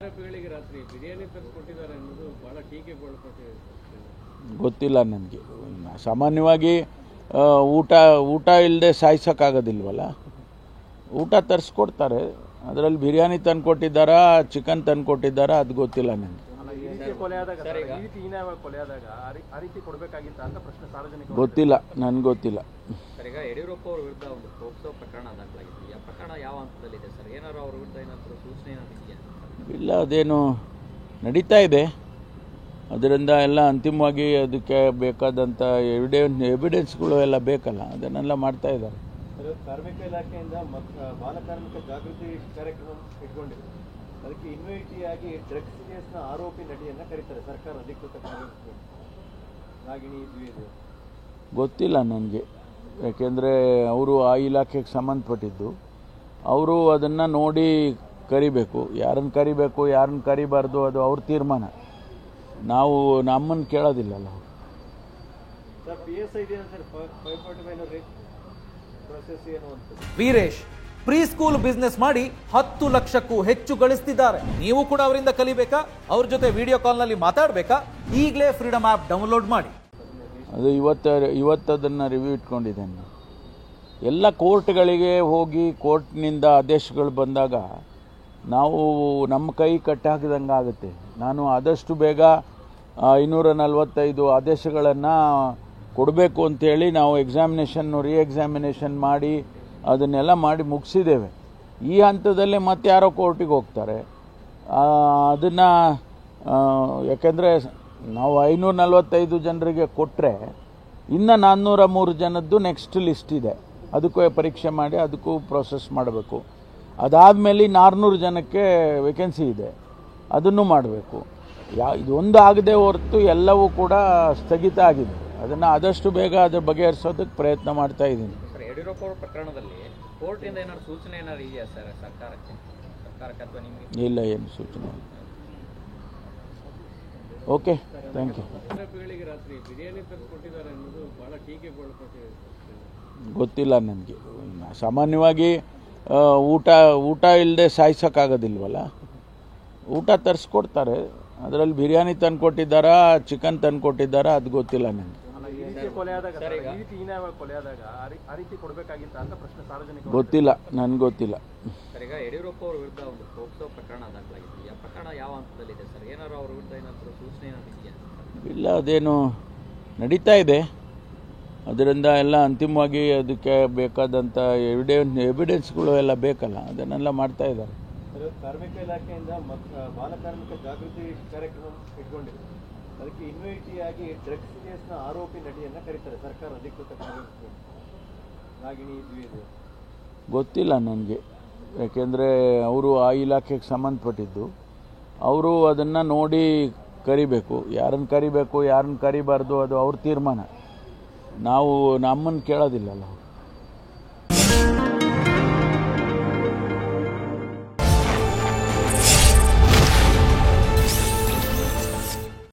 ರಾತ್ರಿ ಬಿರಿಯಾನಿ ತಂದುಕೊಟ್ಟಿದ್ದಾರೆ ಅನ್ನೋದು ಬಹಳ ಟೀಕೆಗೊಳಪಟ್ಟಿದೆ. ಗೊತ್ತಿಲ್ಲ ನನಗೆ. ಸಾಮಾನ್ಯವಾಗಿ ಊಟ ಇಲ್ಲದೆ ಸಾಯಿಸೋಕ್ಕಾಗೋದಿಲ್ವಲ್ಲ. ಊಟ ತರಿಸ್ಕೊಡ್ತಾರೆ. ಅದರಲ್ಲಿ ಬಿರಿಯಾನಿ ತಂದುಕೊಟ್ಟಿದ್ದಾರಾ ಚಿಕನ್ ತಂದುಕೊಟ್ಟಿದ್ದಾರಾ ಅದು ಗೊತ್ತಿಲ್ಲ ನನಗೆ. ಗೊತ್ತಿಲ್ಲ, ನನಗೆ ಗೊತ್ತಿಲ್ಲ. ಈಗ ಯಡಿಯೂರಪ್ಪ ಅವರ ವಿರುದ್ಧ ಒಂದು ಪೋಕ್ಸೋ ಪ್ರಕರಣ ದಾಖಲಾಗಿದೆ. ಆ ಪ್ರಕರಣ ಯಾವ ಹಂತದಲ್ಲಿದೆ ಸರ್? ಏನಾದ್ರು ಅವ್ರ ವಿರುದ್ಧ ಏನಾದರೂ ಸೂಚನೆ ಇದೆಯಾ? ಇಲ್ಲ, ಅದೇನು ನಡೀತಾ ಇದೆ. ಅದರಿಂದ ಎಲ್ಲ ಅಂತಿಮವಾಗಿ ಅದಕ್ಕೆ ಬೇಕಾದಂಥ ಎವಿಡೆನ್ಸ್ಗಳು ಎಲ್ಲ ಬೇಕಲ್ಲ, ಅದನ್ನೆಲ್ಲ ಮಾಡ್ತಾ ಇದ್ದಾರೆ. ಕಾರ್ಮಿಕ ಇಲಾಖೆಯಿಂದ ಬಾಲಕಾರ್ಮಿಕ ಜಾಗೃತಿ ಕಾರ್ಯಕ್ರಮ ಇಟ್ಕೊಂಡಿದೆ. ಅದಕ್ಕೆ ಇನ್ವೈಟಿಯಾಗಿ ಡ್ರಗ್ಸ್ ಕೇಸ್ನ ಆರೋಪಿ ನಟಿಯನ್ನು ಕರೀತಾರೆ ಸರ್ಕಾರ ಅಧಿಕೃತ ಕಾರ್ಯಕ್ರಮ. ನಾಗಿಣಿ ದ್ವಿವೇದಿ ಗೊತ್ತಿಲ್ಲ ನನಗೆ. ಯಾಕೆಂದರೆ ಅವರು ಆ ಇಲಾಖೆಗೆ ಸಂಬಂಧಪಟ್ಟಿದ್ದು. ಅವರು ಅದನ್ನು ನೋಡಿ ಕರಿಬೇಕು. ಯಾರನ್ನು ಕರಿಬೇಕು ಯಾರನ್ನು ಕರಿಬಾರ್ದು ಅದು ಅವ್ರ ತೀರ್ಮಾನ. ನಾವು ನಮ್ಮನ್ನು ಕೇಳೋದಿಲ್ಲಲ್ಲ. ವೀರೇಶ್ ಪ್ರೀ ಸ್ಕೂಲ್ ಬಿಸ್ನೆಸ್ ಮಾಡಿ 10 ಲಕ್ಷಕ್ಕೂ ಹೆಚ್ಚು ಗಳಿಸ್ತಿದ್ದಾರೆ. ನೀವು ಕೂಡ ಅವರಿಂದ ಕಲಿಬೇಕಾ? ಅವ್ರ ಜೊತೆ ವಿಡಿಯೋ ಕಾಲ್ನಲ್ಲಿ ಮಾತಾಡಬೇಕಾ? ಈಗಲೇ ಫ್ರೀಡಮ್ ಆ್ಯಪ್ ಡೌನ್ಲೋಡ್ ಮಾಡಿ. ಅದು ಇವತ್ತು ಅದನ್ನು ರಿವ್ಯೂ ಇಟ್ಕೊಂಡಿದ್ದೇನೆ. ಎಲ್ಲ ಕೋರ್ಟ್ಗಳಿಗೆ ಹೋಗಿ ಕೋರ್ಟ್ನಿಂದ ಆದೇಶಗಳು ಬಂದಾಗ ನಾವು ನಮ್ಮ ಕೈ ಕಟ್ಟಾಕಿದಂಗೆ ಆಗುತ್ತೆ. ನಾನು ಆದಷ್ಟು ಬೇಗ 545 ಆದೇಶಗಳನ್ನು ಕೊಡಬೇಕು ಅಂಥೇಳಿ ನಾವು ರೀಎಕ್ಸಾಮಿನೇಷನ್ ಮಾಡಿ ಅದನ್ನೆಲ್ಲ ಮಾಡಿ ಮುಗಿಸಿದ್ದೇವೆ. ಈ ಹಂತದಲ್ಲೇ ಮತ್ತೆ ಯಾರೋ ಕೋರ್ಟಿಗೆ ಹೋಗ್ತಾರೆ. ಅದನ್ನು ಯಾಕೆಂದರೆ ನಾವು 545 ಜನರಿಗೆ ಕೊಟ್ಟರೆ ಇನ್ನು 403 ಜನದ್ದು ನೆಕ್ಸ್ಟ್ ಲಿಸ್ಟ್ ಇದೆ. ಅದಕ್ಕೂ ಪರೀಕ್ಷೆ ಮಾಡಿ ಅದಕ್ಕೂ ಪ್ರೋಸೆಸ್ ಮಾಡಬೇಕು. ಅದಾದಮೇಲೆ 400 ಜನಕ್ಕೆ ವೇಕೆನ್ಸಿ ಇದೆ, ಅದನ್ನು ಮಾಡಬೇಕು. ಇದೊಂದು ಆಗದೆ ಹೊರತು ಎಲ್ಲವೂ ಕೂಡ ಸ್ಥಗಿತ ಆಗಿದೆ. ಅದನ್ನು ಆದಷ್ಟು ಬೇಗ ಅದ್ರ ಬಗೆಹರಿಸೋದಕ್ಕೆ ಪ್ರಯತ್ನ ಮಾಡ್ತಾ ಇದ್ದೀನಿ. ಸರ್, ಯಡಿಯೂರಪ್ಪ ಅವರ ಪ್ರಕರಣದಲ್ಲಿ ಕೋರ್ಟಿಂದ ಏನಾದ್ರು ಸೂಚನೆ ಏನಾದ್ರು ಇದೆಯಾ ಸರ್ ಸರ್ಕಾರಕ್ಕೆ ಅಥವಾ ನಿಮಗೆ? ಇಲ್ಲ, ಏನು ಸೂಚನೆ ಇಲ್ಲ. Okay, thank you. ರಾತ್ರಿ ಬಿರಿಯಾನಿ ತಂದುಕೊಟ್ಟಿದ್ದಾರೆ ಅನ್ನೋದು ಬಹಳ ಟೀಕೆಗೊಳಪಟ್ಟಿದೆ. ಗೊತ್ತಿಲ್ಲ ನನಗೆ. ಸಾಮಾನ್ಯವಾಗಿ ಊಟ ಇಲ್ಲದೆ ಸಾಯಿಸೋಕ್ಕಾಗೋದಿಲ್ವಲ್ಲ. ಊಟ ತರಿಸ್ಕೊಡ್ತಾರೆ. ಅದರಲ್ಲಿ ಬಿರಿಯಾನಿ ತಂದುಕೊಟ್ಟಿದ್ದಾರಾ ಚಿಕನ್ ತಂದುಕೊಟ್ಟಿದ್ದಾರಾ ಅದು ಗೊತ್ತಿಲ್ಲ ನನಗೆ. ಗೊತ್ತಿಲ್ಲ, ನನಗೆ ಗೊತ್ತಿಲ್ಲ. ಸರ್, ಈಗ ಯಡಿಯೂರಪ್ಪ ಅವರ ವಿರುದ್ಧ ಒಂದು ಪೋಕ್ಸೋ ಪ್ರಕರಣ ದಾಖಲಾಗಿದೆ. ಆ ಪ್ರಕರಣ ಯಾವ ಹಂತದಲ್ಲಿದೆ ಸರ್? ಏನಾದ್ರು ಅವ್ರ ವಿರುದ್ಧ ಏನಾದರೂ ಸೂಚನೆ ಇದೆಯಾ? ಇಲ್ಲ, ಅದೇನು ನಡೀತಾ ಇದೆ. ಅದರಿಂದ ಎಲ್ಲ ಅಂತಿಮವಾಗಿ ಅದಕ್ಕೆ ಬೇಕಾದಂಥ ಎವಿಡೆನ್ಸ್ಗಳು ಎಲ್ಲ ಬೇಕಲ್ಲ, ಅದನ್ನೆಲ್ಲ ಮಾಡ್ತಾ ಇದ್ದಾರೆ. ಕಾರ್ಮಿಕ ಇಲಾಖೆಯಿಂದ ಬಾಲಕಾರ್ಮಿಕ ಜಾಗೃತಿ ಕಾರ್ಯಕ್ರಮ ಇಟ್ಕೊಂಡಿದೆ. ಅದಕ್ಕೆ ಇನ್ವೈಟಿಯಾಗಿ ಡ್ರಗ್ಸ್ ಕೇಸ್ನ ಆರೋಪಿ ನಟಿಯನ್ನು ಕರೀತಾರೆ ಸರ್ಕಾರ ಅಧಿಕೃತ ಕಾರ್ಯಕ್ರಮ. ನಾಗಿಣಿ ದ್ವಿವೇದಿ ಗೊತ್ತಿಲ್ಲ ನನಗೆ. ಯಾಕೆಂದರೆ ಅವರು ಆ ಇಲಾಖೆಗೆ ಸಂಬಂಧಪಟ್ಟಿದ್ದು. ಅವರು ಅದನ್ನು ನೋಡಿ ಕರಿಬೇಕು. ಯಾರನ್ನು ಕರಿಬೇಕು ಯಾರನ್ನು ಕರಿಬಾರ್ದು ಅದು ಅವ್ರ ತೀರ್ಮಾನ. ನಾವು ನಮ್ಮನ್ನು ಕೇಳೋದಿಲ್ಲಲ್ಲ.